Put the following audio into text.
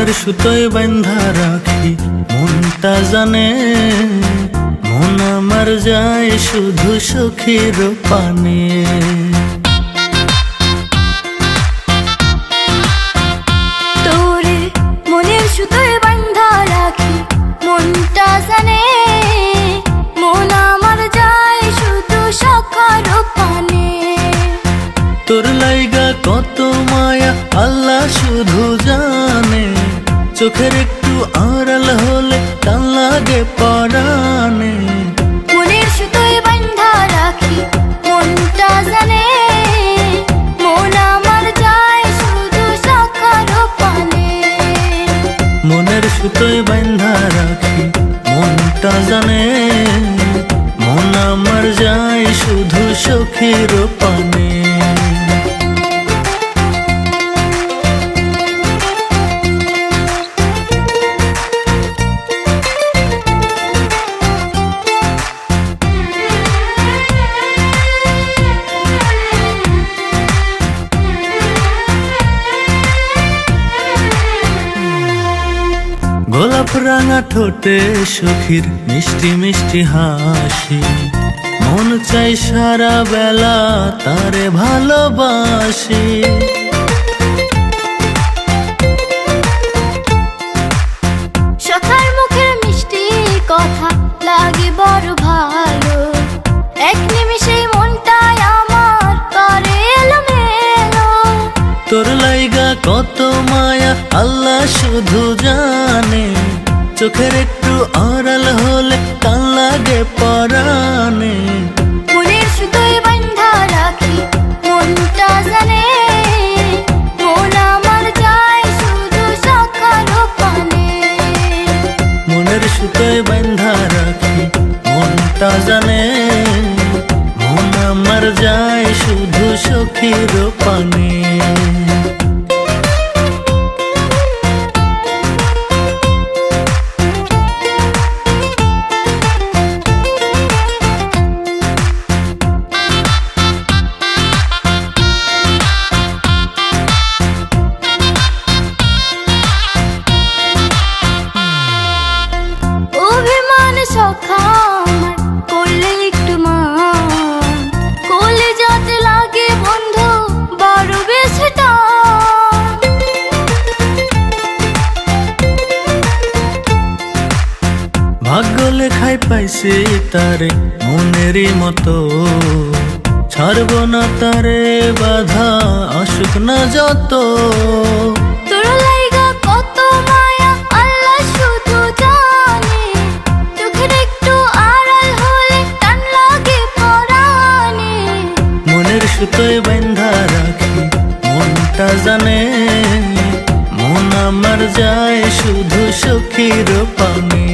মনের সুতোয় বাঁধা রাখি মনটা জানে, মন আমার যায় শুধু সখীর পানে। তোরে মনের সুতোয় বাঁধা রাখি মনটা জানে, মন আমার যায় শুধু সখার পানে। তোর লাইগা কত মায়া আল্লাহ শুধু জানে, চোখের একটু আড়াল হলে টান লাগে পরাণে। মনের সুতোয় বাঁধা রাখি মনটা জানে, মন আমার যায় শুধু সখার পানে। মনের সুতোয় বাঁধা রাখি মনটা জানে, মন আমার যায় শুধু সখীর পানে। গোলাপ রাঙা ঠোঁটে সখীর মিষ্টি মিষ্টি হাসি, মন চাই সারা বেলা তারে ভালোবাসি। সখার মুখের মিষ্টি কথা লাগে বড় ভালো, এক নিমিষে মনটাই আমার করে এলোমেলো। তোর লাইগা কত মায়া আল্লাহ শুধু জানে, চোখের একটু আড়াল হলে টান লাগে পরাণে। মনের সুতোয় বাঁধা রাখি মনটা জানে, মন আমার যায় শুধু সখার পানে। মনের সুতোয় বাঁধা রাখি মনটা জানে, মন আমার যায় শুধু সখীর পানে। অভিমান সখা আমার করলে একটু মান, কোলে যাতে লাগে বন্ধু বড় বেশি টান। ভাগ্য লেখায় পাইছি তারে মনেরই মতো, ছাড়ব না তারে বাধা আসুক না যত। তোর লাইগা কত মায়া আল্লাহ শুধু জানে, চোখের একটু আড়াল হলে টান লাগে পরাণে। মনের সুতোয় বাঁধা রাখি মনটা জানে, মন আমার যায় শুধু সখীর পানে।